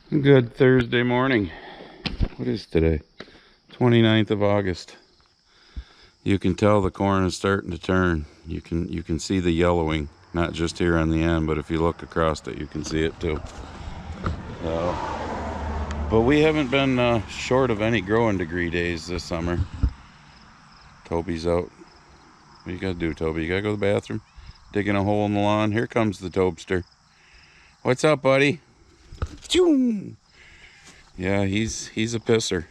Good Thursday morning. What is today? 29th of August. You can tell the corn is starting to turn. You can see the yellowing, not just here on the end, but if you look across it, you can see it too. But we haven't been short of any growing degree days this summer. Toby's out. What you gotta do, Toby? You gotta go to the bathroom? Digging a hole in the lawn? Here comes the Tobster. What's up, buddy? Choo! Yeah, he's a pisser.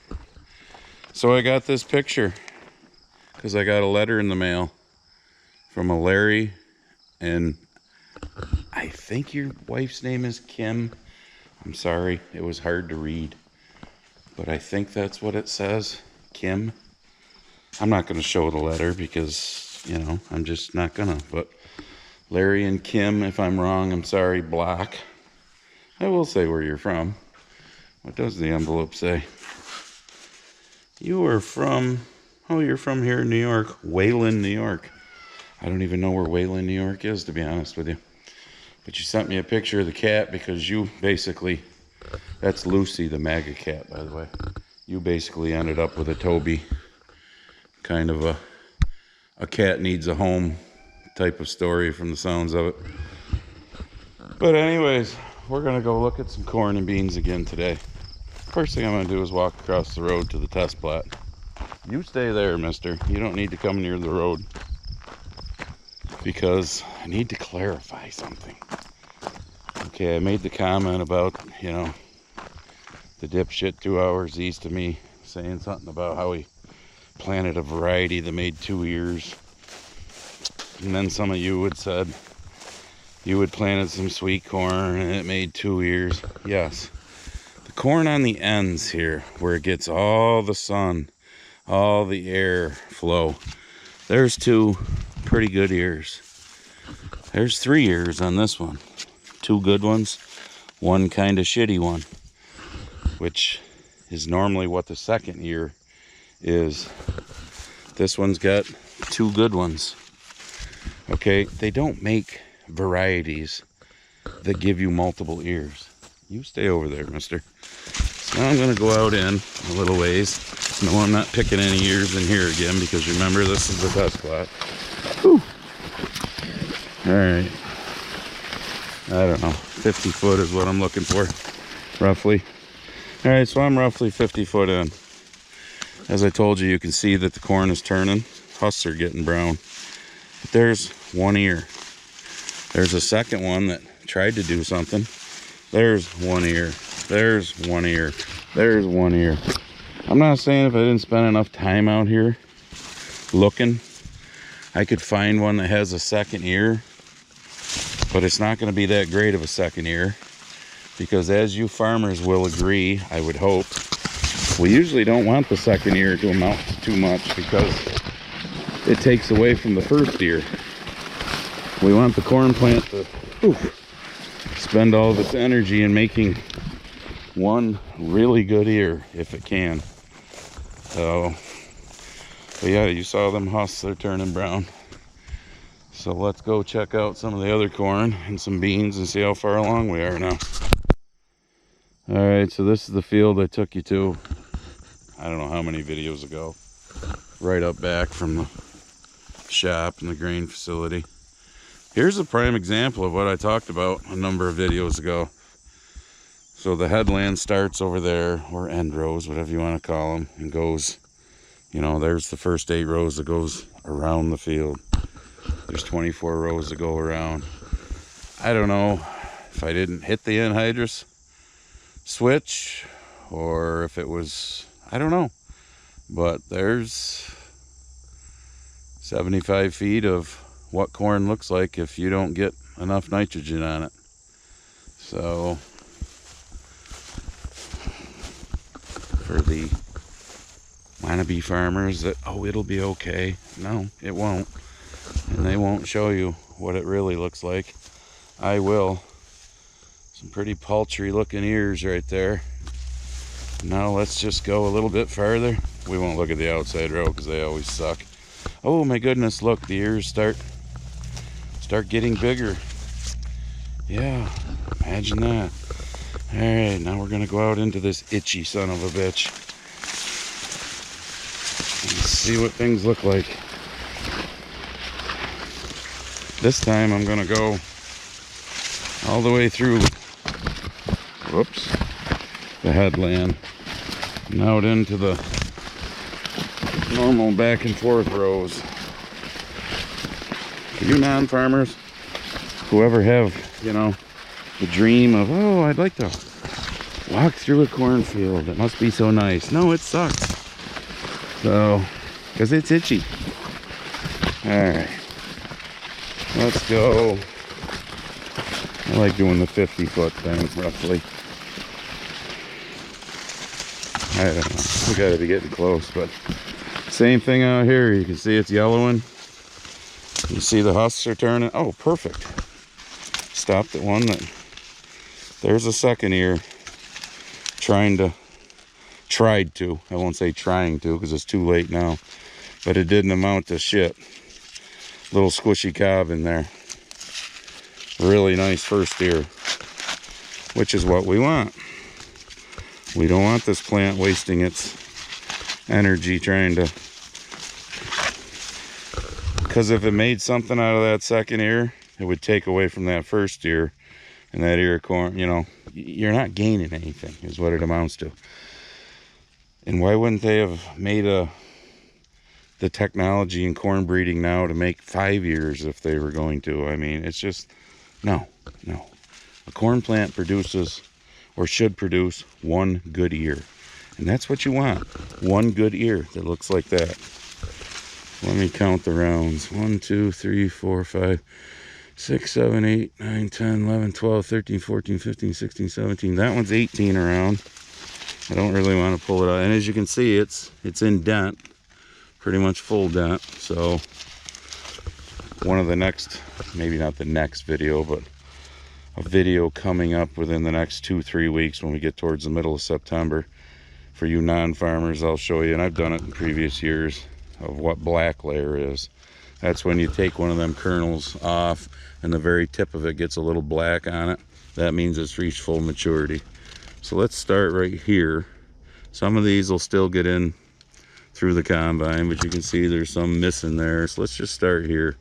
So I got this picture because I got a letter in the mail from a Larry, and I think your wife's name is Kim. I'm sorry, it was hard to read, but I think that's what it says, Kim. I'm not going to show the letter because, you know, I'm just not gonna, but Larry and Kim, if I'm wrong, I'm sorry, block. I will say where you're from. What does the envelope say? You are from, oh, you're from here in New York, Wayland, New York. I don't even know where Wayland, New York is, to be honest with you. But you sent me a picture of the cat because you basically, that's Lucy, the MAGA cat, by the way. You basically ended up with a Toby, kind of a cat needs a home type of story from the sounds of it. But anyways, we're gonna go look at some corn and beans again today. First thing I'm gonna do is walk across the road to the test plot. You stay there, mister. You don't need to come near the road because I need to clarify something. Okay, I made the comment about, you know, the dipshit 2 hours east of me saying something about how he planted a variety that made 2 ears. And then some of you had said you had planted some sweet corn and it made 2 ears. Yes. The corn on the ends here, where it gets all the sun, all the air flow, there's 2 pretty good ears. There's 3 ears on this one. 2 good ones, 1 kind of shitty one, which is normally what the second ear is. This one's got 2 good ones. Okay, they don't make varieties that give you multiple ears. You stay over there, mister. So now I'm going to go out in a little ways. No, I'm not picking any ears in here again because remember, this is the test plot. Whew. Alright. I don't know. 50 foot is what I'm looking for, roughly. Alright, so I'm roughly 50 foot in. As I told you, you can see that the corn is turning. Husks are getting brown. But there's 1 ear. There's a second one that tried to do something. There's 1 ear. There's 1 ear. There's 1 ear. I'm not saying if I didn't spend enough time out here looking, I could find one that has a second ear, but it's not going to be that great of a second ear because, as you farmers will agree, I would hope, we usually don't want the second ear to amount to too much because it takes away from the first ear. We want the corn plant to spend all of its energy in making 1 really good ear if it can. So, but yeah, you saw them husks, they're turning brown. So let's go check out some of the other corn and some beans and see how far along we are now. Alright, so this is the field I took you to, I don't know how many videos ago. Right up back from the shop and the grain facility. Here's a prime example of what I talked about a number of videos ago. So the headland starts over there, or end rows, whatever you want to call them, and goes, you know, there's the first 8 rows that goes around the field. There's 24 rows that go around. I don't know if I didn't hit the anhydrous switch or if it was, I don't know. But there's 75 feet of what corn looks like if you don't get enough nitrogen on it. So for the wannabe farmers that, oh, it'll be okay. No, it won't. And they won't show you what it really looks like. I will. Some pretty paltry looking ears right there. Now let's just go a little bit farther. We won't look at the outside row because they always suck. Oh my goodness, look, the ears start getting bigger. Yeah, imagine that. All right, now we're gonna go out into this itchy son of a bitch and see what things look like. This time I'm gonna go all the way through, whoops, the headland and out into the normal back and forth rows. For you non-farmers who ever have, you know, the dream of, oh, I'd like to walk through a cornfield, it must be so nice. No, it sucks. So, because it's itchy. Alright, let's go. I like doing the 50-foot thing, roughly. I don't know, we gotta be getting close, but same thing out here. You can see it's yellowing. You see the husks are turning. Oh, perfect. Stopped at one that, there's a second ear tried to, I won't say trying to because it's too late now, but it didn't amount to shit. Little squishy cob in there. Really nice first ear, which is what we want. We don't want this plant wasting its energy trying to, because if it made something out of that second ear, it would take away from that first ear, and that ear of corn, you know, you're not gaining anything is what it amounts to. And why wouldn't they have made the technology in corn breeding now to make 5 ears if they were going to? I mean, it's just, no. A corn plant produces, or should produce, one good ear. And that's what you want. One good ear that looks like that. Let me count the rounds. 1, 2, 3, 4, 5, 6, 7, 8, 9, 10, 11, 12, 13, 14, 15, 16, 17. That one's 18 around. I don't really want to pull it out. And as you can see, it's in dent. Pretty much full dent. So one of the next, maybe not the next video, but a video coming up within the next 2-3 weeks when we get towards the middle of September. For you non-farmers, I'll show you, and I've done it in previous years, of what black layer is. That's when you take one of them kernels off and the very tip of it gets a little black on it. That means it's reached full maturity. So let's start right here. Some of these will still get in through the combine, but you can see there's some missing there. So let's just start here.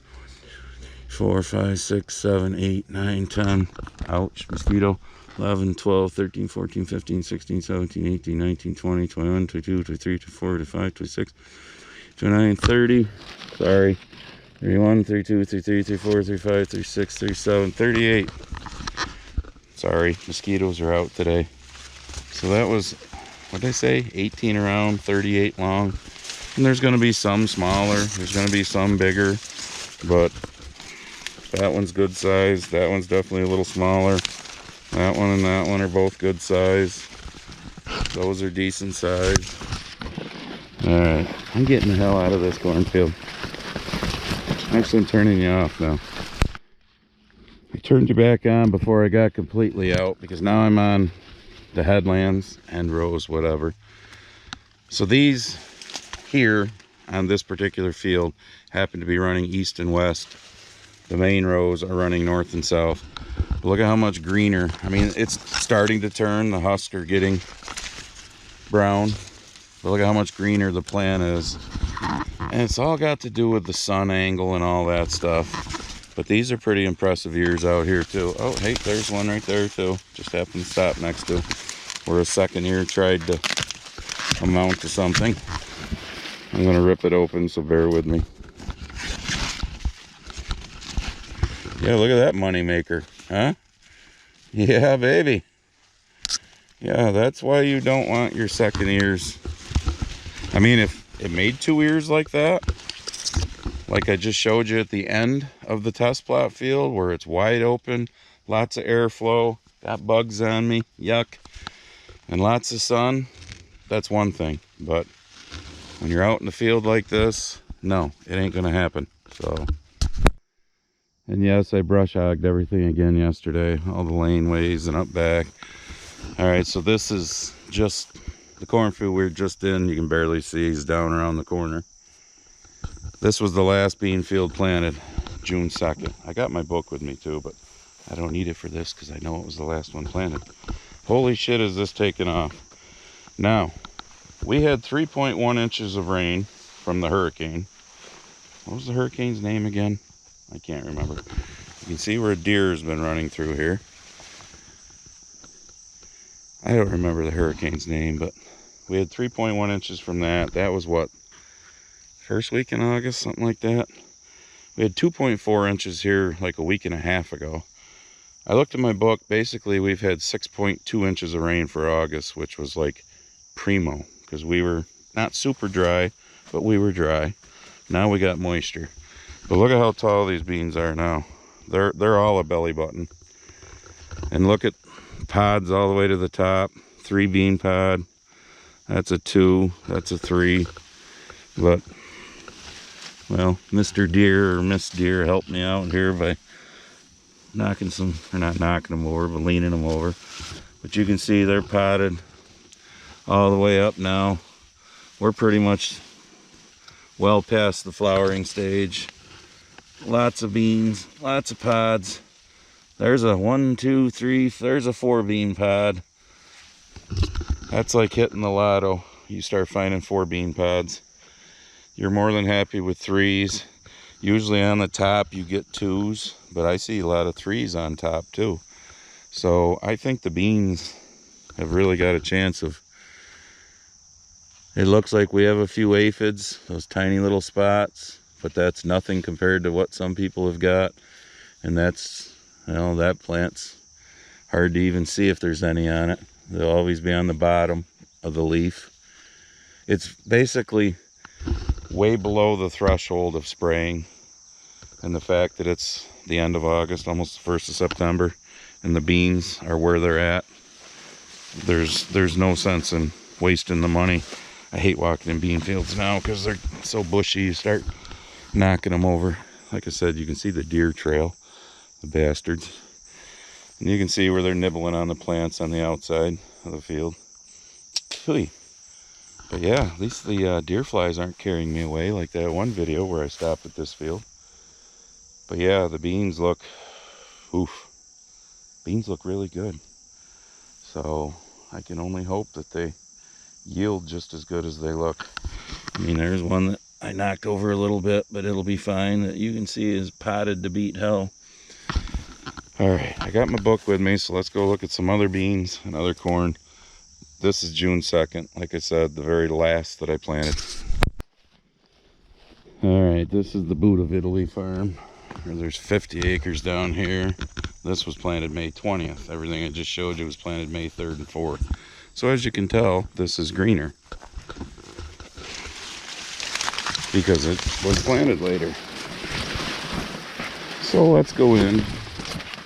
4, 5, 6, 7, 8, 9, 10. Ouch, mosquito. 11, 12, 13, 14, 15, 16, 17, 18, 19, 20, 21, 22, 23, 24, 25, 26, 29, 30. Sorry. 31, 32, 33, 34, 35, 36, 37, 38. Sorry, mosquitoes are out today. So that was, what did I say? 18 around, 38 long. And there's going to be some smaller. There's going to be some bigger. But that one's good size. That one's definitely a little smaller. That one and that one are both good size. Those are decent size. Alright, I'm getting the hell out of this cornfield. Actually, I'm turning you off now. I turned you back on before I got completely out because now I'm on the headlands, end rows, whatever. So these here on this particular field happen to be running east and west. The main rows are running north and south. But look at how much greener. I mean, it's starting to turn. The husks are getting brown. But look at how much greener the plant is. And it's all got to do with the sun angle and all that stuff. But these are pretty impressive ears out here too. Oh, hey, there's one right there too. Just happened to stop next to where a second ear tried to amount to something. I'm gonna rip it open, so bear with me. Yeah, look at that money maker, huh? Yeah, baby. Yeah, that's why you don't want your second ears. I mean, if it made 2 ears like that, like I just showed you at the end of the test plot field where it's wide open, lots of airflow, got bugs on me, yuck, and lots of sun, that's one thing. But when you're out in the field like this, no, it ain't gonna happen. So, and yes, I brush hogged everything again yesterday, all the laneways and up back. All right, so this is just the cornfield we're just in. You can barely see, he's down around the corner. This was the last bean field planted, June 2nd. I got my book with me too, but I don't need it for this because I know it was the last one planted. Holy shit, is this taking off. Now, we had 3.1 inches of rain from the hurricane. What was the hurricane's name again? I can't remember. You can see where a deer has been running through here. I don't remember the hurricane's name, but we had 3.1 inches from that. That was what? First week in August, something like that. We had 2.4 inches here like a week and a half ago. I looked at my book. Basically, we've had 6.2 inches of rain for August, which was like primo, because we were not super dry, but we were dry. Now we got moisture. But look at how tall these beans are now. They're all a belly button. And look at pods all the way to the top. 3 bean pod. That's a 2. That's a 3. But, well, Mr. Deer or Miss Deer helped me out here by knocking some, or not knocking them over, but leaning them over. But you can see they're potted all the way up now. We're pretty much well past the flowering stage. Lots of beans, lots of pods. There's a 1, 2, 3, there's a 4 bean pod. That's like hitting the lotto. You start finding 4 bean pods. You're more than happy with 3s. Usually on the top you get 2s, but I see a lot of 3s on top too. So I think the beans have really got a chance of. It looks like we have a few aphids, those tiny little spots, but that's nothing compared to what some people have got. And that's, you know, that plant's hard to even see if there's any on it. They'll always be on the bottom of the leaf. It's basically way below the threshold of spraying, and the fact that it's the end of August, almost the 1st of September, and the beans are where they're at, there's no sense in wasting the money. I hate walking in bean fields now because they're so bushy. You start knocking them over. Like I said, you can see the deer trail, the bastards, and you can see where they're nibbling on the plants on the outside of the field. Phooey. But yeah, at least the deer flies aren't carrying me away like that one video where I stopped at this field. But yeah, the beans look, oof, beans look really good. So I can only hope that they yield just as good as they look. I mean, there's one that I knocked over a little bit, but it'll be fine. That you can see is potted to beat hell. All right, I got my book with me, so let's go look at some other beans and other corn. This is June 2nd, like I said, the very last that I planted. All right, this is the Boot of Italy farm. There's 50 acres down here. This was planted May 20th. Everything I just showed you was planted May 3rd and 4th. So as you can tell, this is greener because it was planted later. So let's go in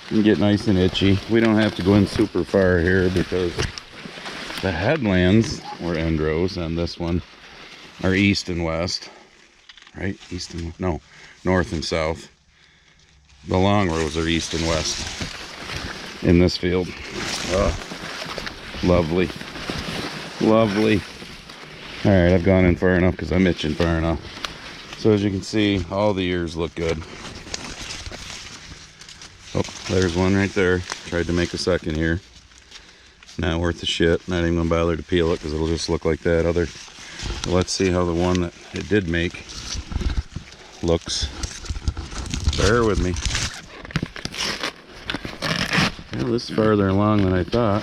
and get nice and itchy. We don't have to go in super far here because the headlands, or end rows, on this one are east and west, right? East and, no, north and south. The long rows are east and west in this field. Oh, lovely, lovely. All right, I've gone in far enough because I'm itching far enough. So as you can see, all the ears look good. Oh, there's one right there. Tried to make a second here. Not worth a shit. Not even gonna bother to peel it because it'll just look like that other. Let's see how the one that it did make looks. Bear with me. Well, this is farther along than I thought,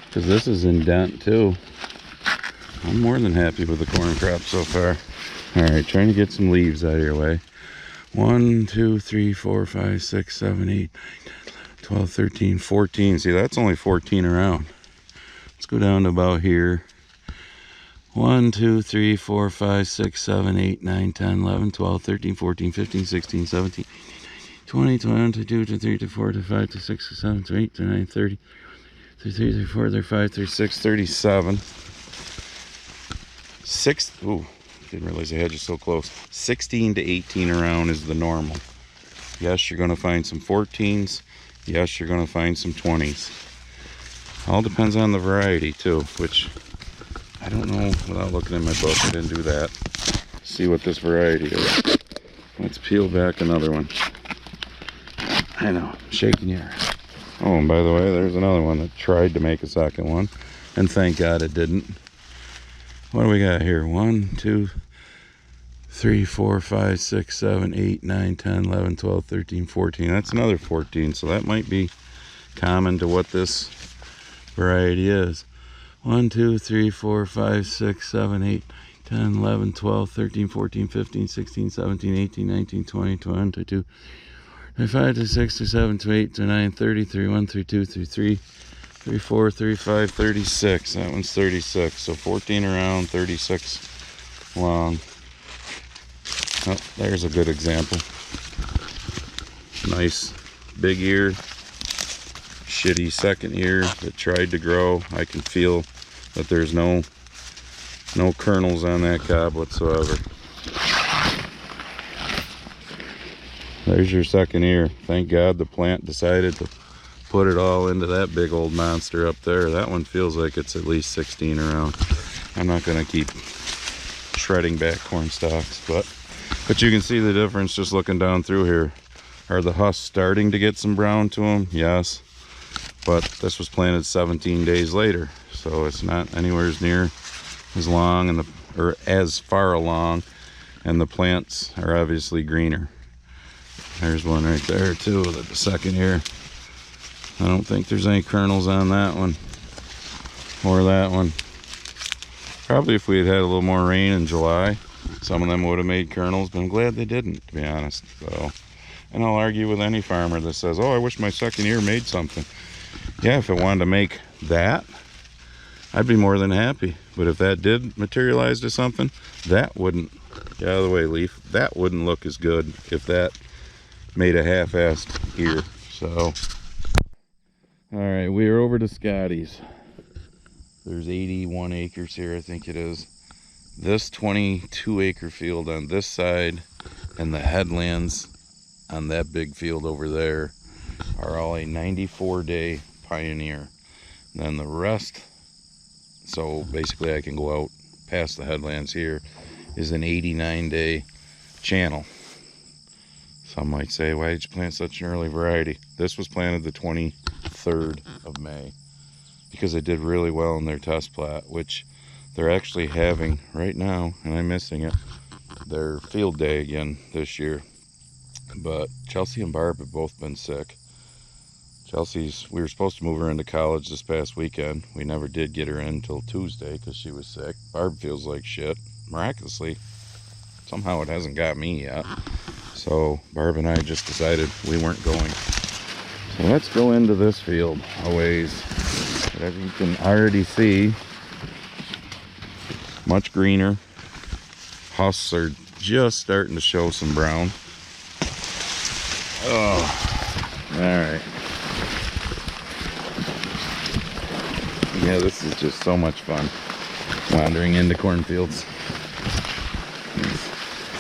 because this is in dent too. I'm more than happy with the corn crop so far. All right, trying to get some leaves out of your way. 1, 2, 3, 4, 5, 6, 7, 8, 9, 10, 12, 13, 14. See, that's only 14 around. Let's go down to about here. 1, 2, 3, 4, 5, 6, 7, 8, 9, 10, 11, 12, 13, 14, 15, 16, 17, 20, 21, 22, 23, 24, 25, 26, 27, 28, 29, 30, 33, 34, 35, 36, 37. Ooh, didn't realize I had you so close. 16 to 18 around is the normal. Yes, you're going to find some 14s. Yes, you're going to find some 20s. All depends on the variety too, which I don't know without looking in my book. I didn't do that. See what this variety is. Let's peel back another one. I know, I'm shaking your. Oh, and by the way, there's another one that tried to make a second one, and thank God it didn't. What do we got here? 1, 2, 3, 4, 5, 6, 7, 8, 9, 10, 11, 12, 13, 14. That's another 14, so that might be common to what this variety is. 1, 2, 3, 4, 5, 6, 7, 8, 10, 11, 12, 13, 14, 15, 16, 17, 18, 19, 20, 21, 22, 25, 26, 27, 28, 29, 30, 31, 32, 33, 34, 35, 36. That one's 36. So 14 around, 36 long. Oh, there's a good example. Nice big ear. Shitty second ear that tried to grow. I can feel that there's no kernels on that cob whatsoever. There's your second ear. Thank God the plant decided to put it all into that big old monster up there. That one feels like it's at least 16 around. I'm not going to keep shredding back corn stalks, but you can see the difference just looking down through here. Are the husks starting to get some brown to them? Yes, but this was planted 17 days later, so it's not anywhere near as long or as far along, and the plants are obviously greener. There's one right there too, the second ear. I don't think there's any kernels on that one or that one. Probably if we had had a little more rain in July, some of them would have made kernels, but I'm glad they didn't, to be honest. So, and I'll argue with any farmer that says, oh, I wish my second ear made something. Yeah, if it wanted to make that, I'd be more than happy. But if that did materialize to something, that wouldn't, get out of the way, leaf, that wouldn't look as good if that made a half-assed ear. So, all right, we are over to Scotty's. There's 81 acres here, I think it is. This 22-acre field on this side and the headlands on that big field over there are all a 94-day Pioneer. Then the rest, so basically I can go out past the headlands here, is an 89-day Channel. Some might say, why did you plant such an early variety? This was planted the 23rd of May because it did really well in their test plot, which they're actually having right now, and I'm missing it, their field day again this year. But Chelsea and Barb have both been sick. We were supposed to move her into college this past weekend. We never did get her in until Tuesday because she was sick. Barb feels like shit. Miraculously, somehow it hasn't got me yet. So Barb and I just decided we weren't going. So let's go into this field a ways. But as you can already see, much greener. Husks are just starting to show some brown. Oh, all right. Yeah, this is just so much fun, wandering into cornfields.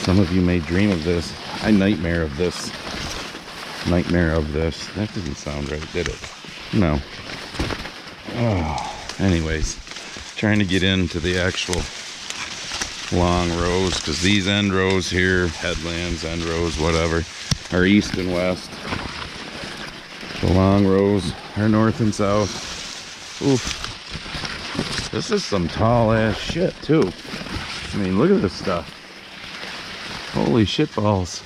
Some of you may dream of this. I nightmare of this. Nightmare of this. That didn't sound right, did it? No. Oh, anyways, trying to get into the actual long rows, because these end rows here, headlands, end rows, whatever, are east and west. The long rows are north and south. Oof. This is some tall ass shit too. I mean, look at this stuff. Holy shit balls.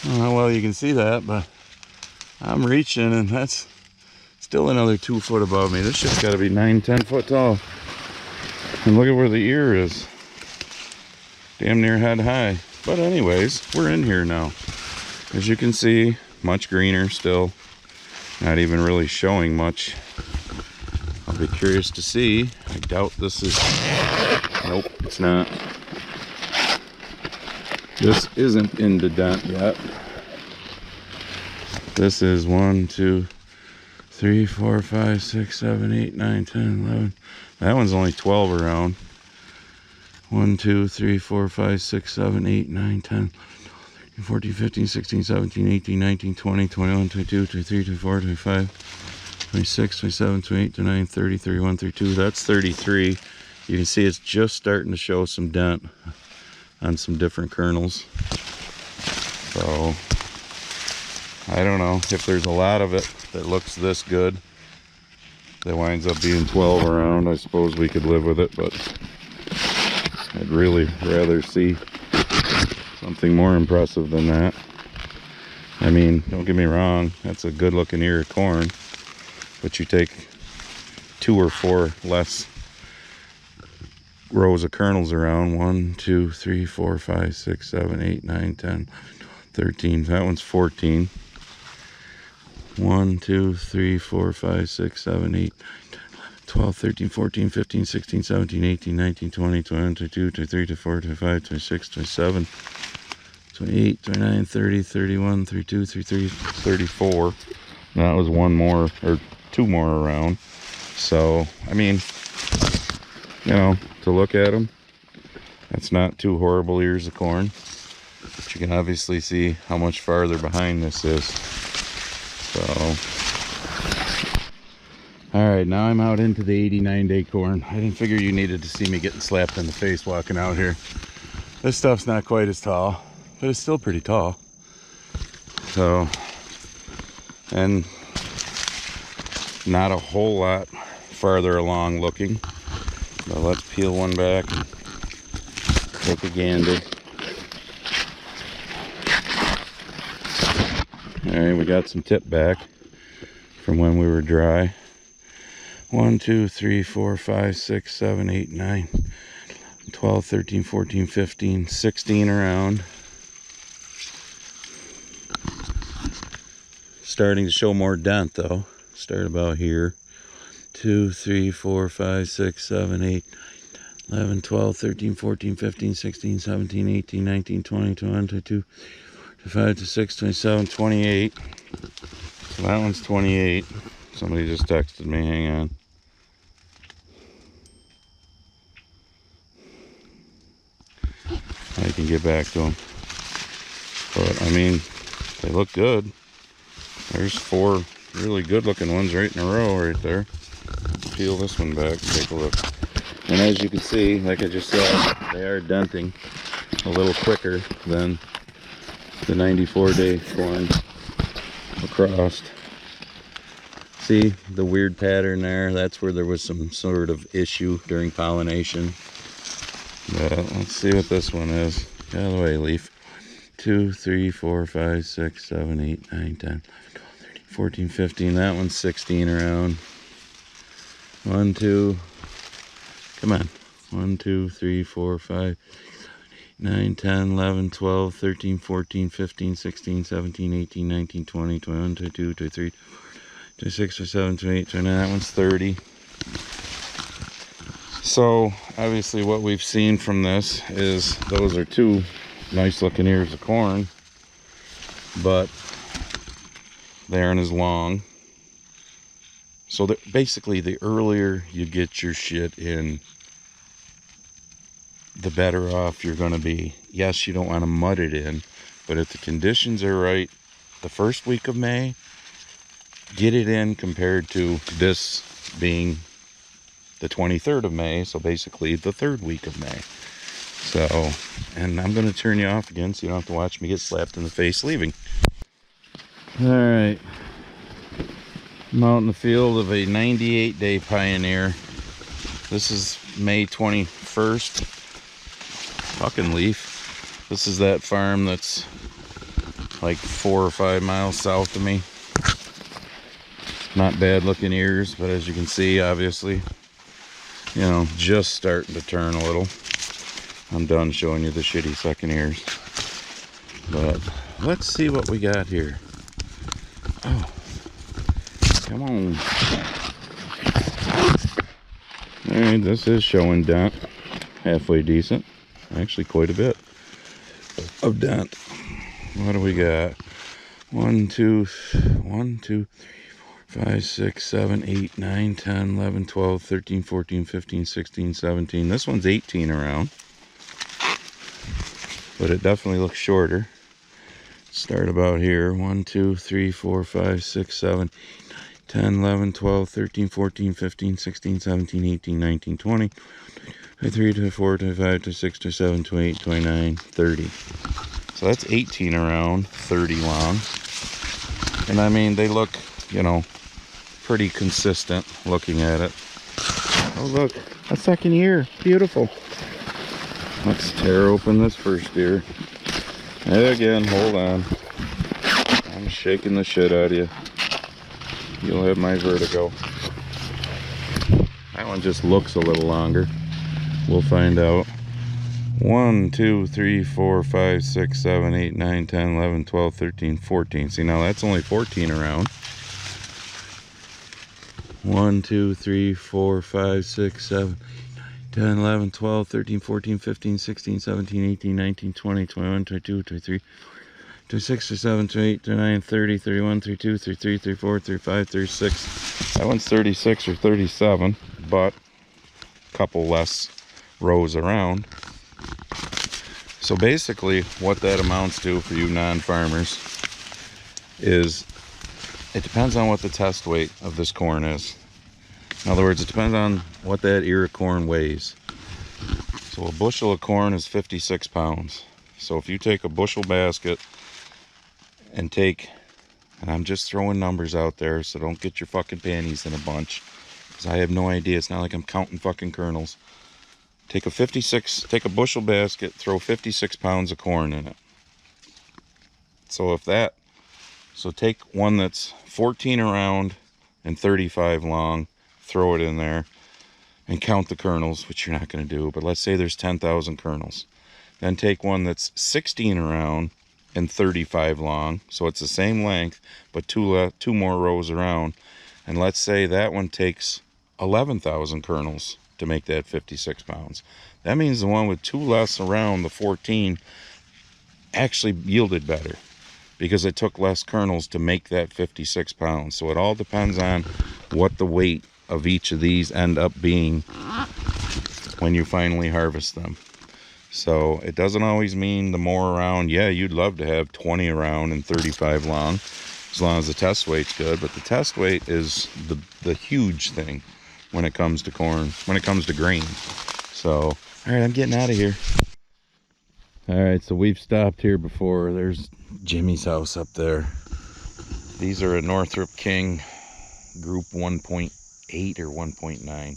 I don't know how well you can see that, but I'm reaching and that's still another 2 foot above me. This shit's got to be 9-10 foot tall. And look at where the ear is. Damn near head high. But anyways, we're in here now. As you can see, much greener still. Not even really showing much. I'll be curious to see. I doubt this is... Nope, it's not. This isn't into dent yet. This is 1, 2, 3, 4, 5, 6, 7, 8, 9, 10, 11. That one's only 12 around. 1, 2, 3, 4, 5, 6, 7, 8, 9, 10, 11, 12, 13, 14, 15, 16, 17, 18, 19, 20, 21, 22, 23, 24, 25, 26, 27, 28, 29, 30, 31, 32. That's 33. You can see it's just starting to show some dent on some different kernels. So I don't know if there's a lot of it that looks this good that winds up being 12 around. I suppose we could live with it, but I'd really rather see something more impressive than that. I mean, don't get me wrong, that's a good looking ear of corn, but you take 2 or 4 less rows of kernels around. 1, 2, 3, 4, 5, 6, 7, 8, 9, 10, 13. That one's 14. 1, 2, 3, 4, 5, 6, 7, 8, 12, 13, 14, 15, 16, 17, 18, 19, 20, 21, 22, 23, 24, 25, 26, 27, 28, 29, 30, 31, 32, 33, 34. And that was 1 more, or 2 more around. So, I mean, you know, to look at them, that's not 2 horrible ears of corn. But you can obviously see how much farther behind this is. So, alright, now I'm out into the 89-day corn. I didn't figure you needed to see me getting slapped in the face walking out here. This stuff's not quite as tall, but it's still pretty tall. So, and not a whole lot farther along looking. But let's peel one back and take a gander. Alright, we got some tip back from when we were dry. 1, 2, 3, 4, 5, 6, 7, 8, 9, 12, 13, 14, 15, 16 around. Starting to show more dent though. Start about here. 2, 3, 4, 5, 6, 7, 8, 11, 12, 13, 14, 15, 16, 17, 18, 19, 20, 21, 22, 25, 26, 27, 28. So that one's 28. Somebody just texted me, hang on. I can get back to them. But, I mean, they look good. There's 4 really good looking ones right in a row right there. Peel this one back and take a look. And as you can see, like I just said, they are denting a little quicker than the 94-day corn across. See the weird pattern there? That's where there was some sort of issue during pollination. But let's see what this one is. Get out of the way, leaf. 2, 3, 4, 5, 6, 7, 8, 9, 10, 11, 12, 13, 14, 15. That one's 16 around. 1, 2. Come on. 1, 2, 3, 4, 5, 9, 10, 11, 12, 13, 14, 15, 16, 17, 18, 19, 20, 21, 22, 23, 26, 27, 28, 29. That one's 30. So, obviously what we've seen from this is those are 2 nice looking ears of corn, but they aren't as long. So basically the earlier you get your shit in, the better off you're going to be. Yes, you don't want to mud it in, but if the conditions are right, the first week of May, get it in compared to this being the 23rd of May, so basically the 3rd week of May. So, and I'm going to turn you off again so you don't have to watch me get slapped in the face leaving. Alright, I'm out in the field of a 98-day Pioneer. This is May 21st. Fucking leaf. This is that farm that's like 4 or 5 miles south of me. Not bad looking ears, but as you can see, obviously, you know, just starting to turn a little. I'm done showing you the shitty second ears. But let's see what we got here. Oh, come on. Alright, this is showing dent. Halfway decent. Actually quite a bit of dent. What do we got? 1, 2, 3, 4, 5, 6, 7, 8, 9, 10, 11, 12, 13, 14, 15, 16, 17. This one's 18 around. But it definitely looks shorter. Start about here. 1, 2, 3, 4, 5, 6, 7, 10, 11, 12, 13, 14, 15, 16, 17, 18, 19, 20, 23, 24, 25, 26, 27, 28, 29, 30. So that's 18 around, 30 long. And I mean, they look, you know, pretty consistent looking at it. Oh look, a second ear, beautiful. Let's tear open this first ear. Again, hold on. I'm shaking the shit out of you. You'll have my vertigo. That one just looks a little longer. We'll find out. 1, 2, 3, 4, 5, 6, 7, 8, 9, 10, 11, 12, 13, 14. See, now that's only 14 around. 1, 2, 3, 4, 5, 6, 7, 10, 11, 12, 13, 14, 15, 16, 17, 18, 19, 20, 21, 22, 23, 26, 27, 28, 29, 30, 31, 32, 33, 34, 35, 36. That one's 36 or 37, but a couple less rows around. So basically what that amounts to for you non-farmers is it depends on what the test weight of this corn is. In other words, it depends on what that ear of corn weighs. So a bushel of corn is 56 pounds. So if you take a bushel basket and take, and I'm just throwing numbers out there, so don't get your fucking panties in a bunch, because I have no idea. It's not like I'm counting fucking kernels. Take a bushel basket, throw 56 pounds of corn in it. So take one that's 14 around and 35 long, throw it in there, and count the kernels, which you're not going to do, but let's say there's 10,000 kernels. Then take one that's 16 around and 35 long, so it's the same length, but two more rows around, and let's say that one takes 11,000 kernels to make that 56 pounds. That means the one with two less around, the 14, actually yielded better because it took less kernels to make that 56 pounds. So it all depends on what the weight of each of these end up being when you finally harvest them. So it doesn't always mean the more around. Yeah, you'd love to have 20 around and 35 long as long as the test weight's good, but the test weight is the huge thing when it comes to corn, when it comes to grain. So, all right, I'm getting out of here. All right, so we've stopped here before. There's Jimmy's house up there. These are a Northrop King group 1.8 or 1.9. I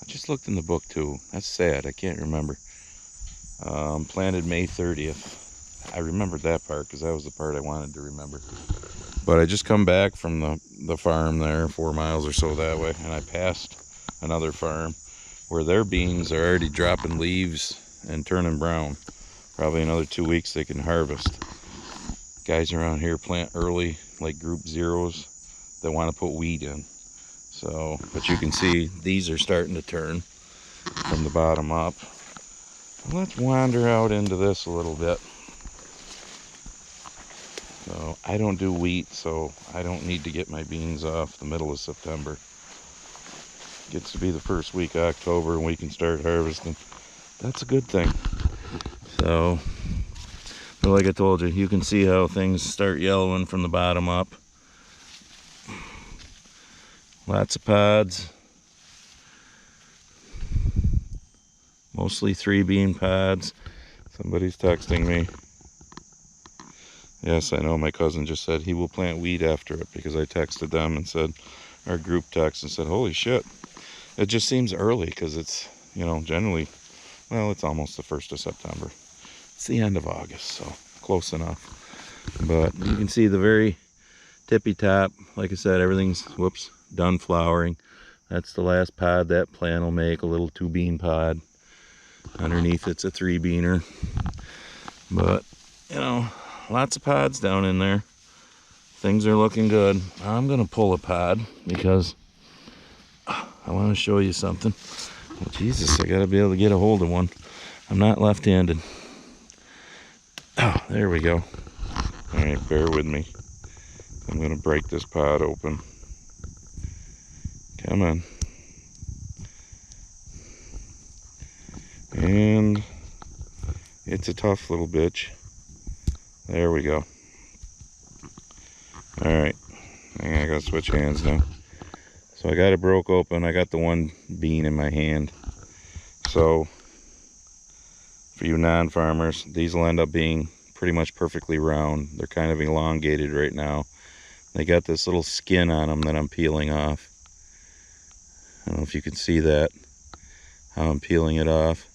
just looked in the book too. That's sad, I can't remember. Planted May 30th. I remembered that part because that was the part I wanted to remember. But I just come back from the farm there, 4 miles or so that way, and I passed another farm where their beans are already dropping leaves and turning brown. Probably another 2 weeks they can harvest. Guys around here plant early, like group zeros, that want to put wheat in. So, but you can see these are starting to turn from the bottom up. Let's wander out into this a little bit. So I don't do wheat, so I don't need to get my beans off the middle of September. Gets to be the first week of October and we can start harvesting. That's a good thing. So, but like I told you, you can see how things start yellowing from the bottom up. Lots of pods. Mostly 3 bean pods. Somebody's texting me. Yes, I know, my cousin just said he will plant wheat after it because I texted them and said, our group text and said, holy shit. It just seems early because it's, you know, generally, well, it's almost the 1st of September. It's the end of August, so close enough. But you can see the very tippy top. Like I said, everything's, whoops, done flowering. That's the last pod that plant will make, a little 2 bean pod. Underneath it's a 3 beaner. But, you know, lots of pods down in there. Things are looking good. I'm gonna pull a pod because I want to show you something. Oh, Jesus, I gotta be able to get a hold of one. I'm not left-handed. Oh, there we go. All right, bear with me. I'm gonna break this pod open. Come on. And it's a tough little bitch. There we go. Alright, I gotta switch hands now. So I got it broke open. I got the 1 bean in my hand. So for you non-farmers, these will end up being pretty much perfectly round. They're kind of elongated right now. They got this little skin on them that I'm peeling off. I don't know if you can see that, how I'm peeling it off.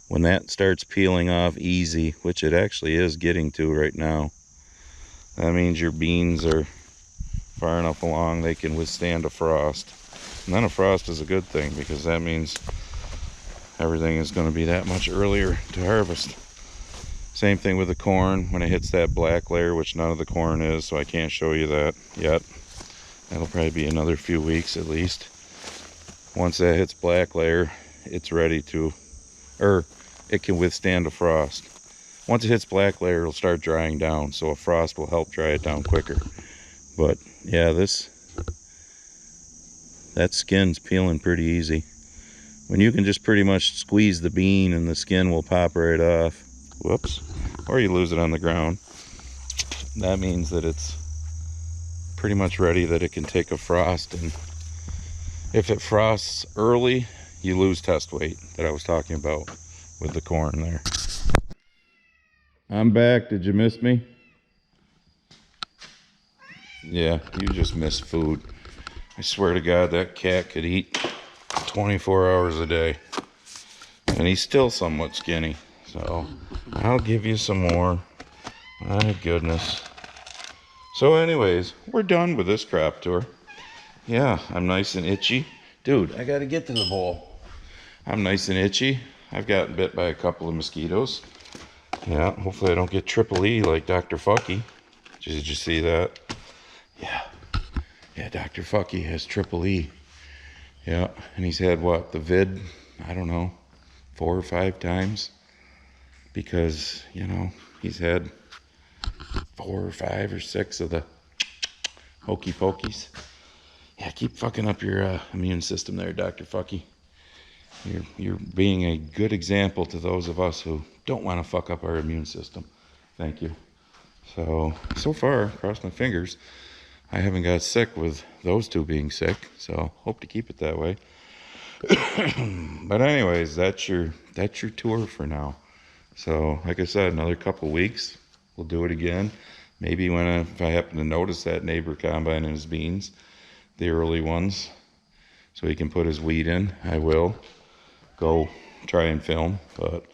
When that starts peeling off easy, which it actually is getting to right now, that means your beans are far enough along they can withstand a frost. And then a frost is a good thing, because that means everything is going to be that much earlier to harvest. Same thing with the corn. When it hits that black layer, which none of the corn is, so I can't show you that yet. That'll probably be another few weeks at least. Once that hits black layer, it's ready to, or it can withstand a frost. Once it hits black layer, it'll start drying down, so a frost will help dry it down quicker. But yeah, that skin's peeling pretty easy. When you can just pretty much squeeze the bean and the skin will pop right off. Whoops. Or you lose it on the ground. That means that it's pretty much ready, that it can take a frost. And if it frosts early, you lose test weight that I was talking about with the corn there. I'm back. Did you miss me? Yeah, you just missed food. I swear to God, that cat could eat 24 hours a day. And he's still somewhat skinny. So I'll give you some more. My goodness. So anyways, we're done with this crop tour. Yeah, I'm nice and itchy. Dude, I gotta get to the bowl. I'm nice and itchy. I've gotten bit by a couple of mosquitoes. Yeah, hopefully I don't get triple E like Dr. Fucky. Did you see that? Yeah, Dr. Fucky has triple E. Yeah, and he's had what, the vid, I don't know, 4 or 5 times. Because, you know, he's had 4 or 5 or 6 of the hokey pokies. Yeah, keep fucking up your immune system there, Dr. Fucky. You're being a good example to those of us who don't want to fuck up our immune system. Thank you. So far, cross my fingers, I haven't got sick with those 2 being sick. So hope to keep it that way. But anyways, that's your tour for now. So like I said, another couple weeks, we'll do it again. Maybe if I happen to notice that neighbor combining his beans, the early ones, so he can put his wheat in, I will go try and film. But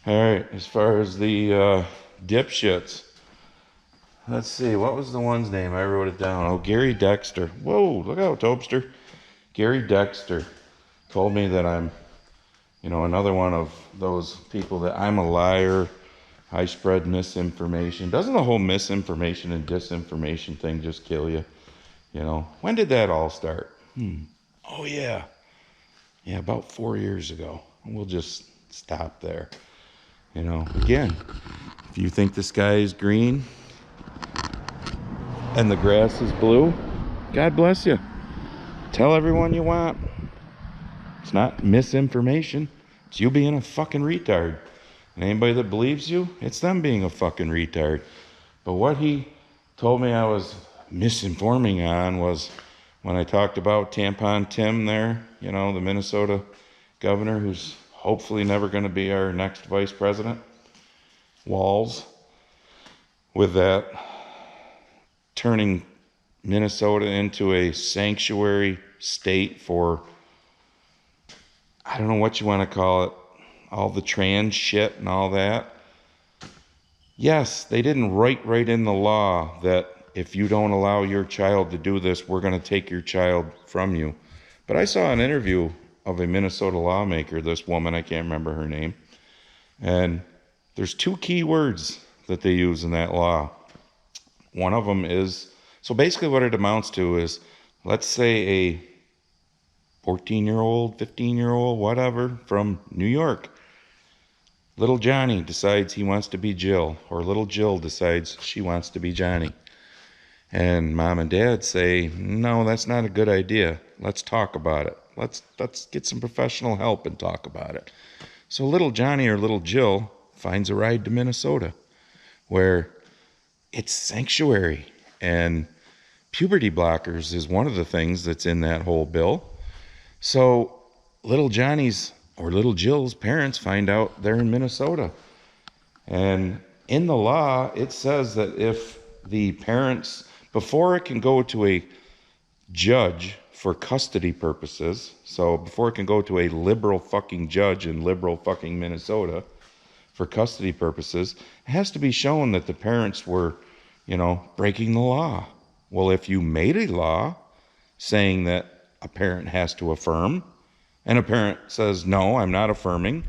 all right, as far as the dipshits, let's see, what was the one's name? I wrote it down. Oh, Gary Dexter. Whoa, look out, Tobster. Gary Dexter told me that I'm, you know, another one of those people that I'm a liar, I spread misinformation. Doesn't the whole misinformation and disinformation thing just kill you? You know, when did that all start? Oh yeah, about 4 years ago. We'll just stop there. You know, again, if you think the sky is green and the grass is blue, God bless you. Tell everyone you want. It's not misinformation. It's you being a fucking retard. And anybody that believes you, it's them being a fucking retard. But what he told me I was misinforming on was when I talked about Tampon Tim there, you know, the Minnesota governor who's hopefully never going to be our next vice president, Walz, with that turning Minnesota into a sanctuary state for, I don't know what you want to call it, all the trans shit and all that. Yes, they didn't write right in the law that if you don't allow your child to do this, we're going to take your child from you. But I saw an interview of a Minnesota lawmaker, this woman, I can't remember her name, and there's 2 key words that they use in that law. One of them is, so basically what it amounts to is, let's say a 14-year-old, 15-year-old, whatever, from New York, little Johnny decides he wants to be Jill, or little Jill decides she wants to be Johnny. And mom and dad say, no, that's not a good idea. Let's talk about it. Let's get some professional help and talk about it. So little Johnny or little Jill finds a ride to Minnesota, where it's sanctuary. And puberty blockers is one of the things that's in that whole bill. So little Johnny's or little Jill's parents find out they're in Minnesota. And in the law, it says that if the parents before it can go to a judge for custody purposes, so before it can go to a liberal fucking judge in liberal fucking Minnesota for custody purposes, it has to be shown that the parents were, breaking the law. Well, if you made a law saying that a parent has to affirm, and a parent says, no, I'm not affirming,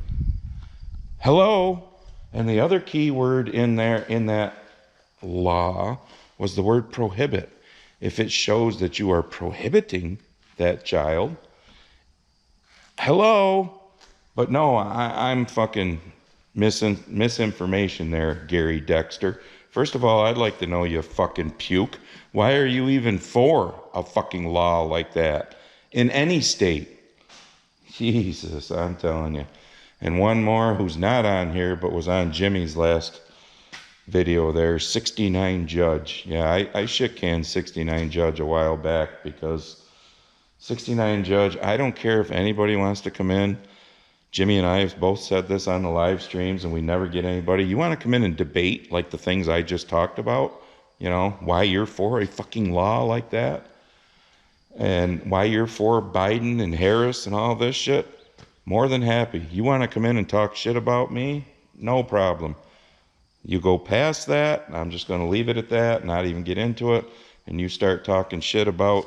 hello, and the other key word in there, in that law, was the word prohibit. If it shows that you are prohibiting that child, hello, but no, I'm fucking misinformation there, Gary Dexter. First of all, I'd like to know, you fucking puke, why are you even for a fucking law like that in any state? Jesus, I'm telling you. And one more who's not on here but was on Jimmy's last video there, 69 Judge. Yeah, I shit-canned 69 Judge a while back, because 69 Judge, I don't care if anybody wants to come in. Jimmy and I have both said this on the live streams, and we never get anybody. You want to come in and debate like the things I just talked about, why you're for a fucking law like that, and why you're for Biden and Harris and all this shit, more than happy. You want to come in and talk shit about me? No problem. You go past that, I'm just going to leave it at that, not even get into it, and you start talking shit about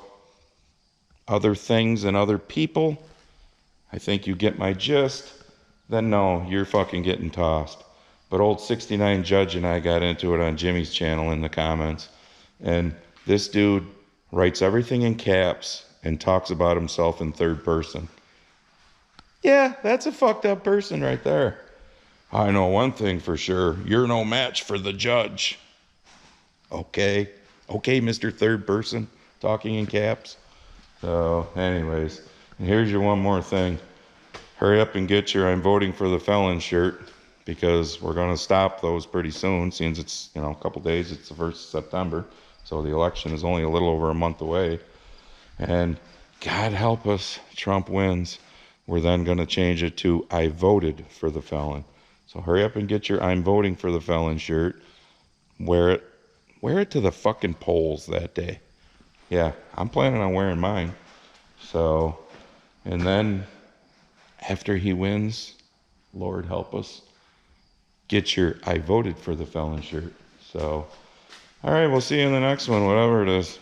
other things and other people, I think you get my gist, then no, you're fucking getting tossed. But old 69 Judge and I got into it on Jimmy's channel in the comments, and this dude writes everything in caps and talks about himself in third person. Yeah, that's a fucked up person right there. I know one thing for sure. You're no match for the judge. Okay, Mr. Third Person, talking in caps. So, anyways, and here's your one more thing. Hurry up and get your I'm voting for the felon shirt, because we're going to stop those pretty soon, since it's, a couple days. It's the 1st of September. So the election is only a little over a month away. And God help us, Trump wins. We're then going to change it to I voted for the felon. So hurry up and get your I'm voting for the felon shirt. Wear it to the fucking polls that day. Yeah, I'm planning on wearing mine. So, and then after he wins, Lord help us, get your I voted for the felon shirt. So, all right, we'll see you in the next one, whatever it is.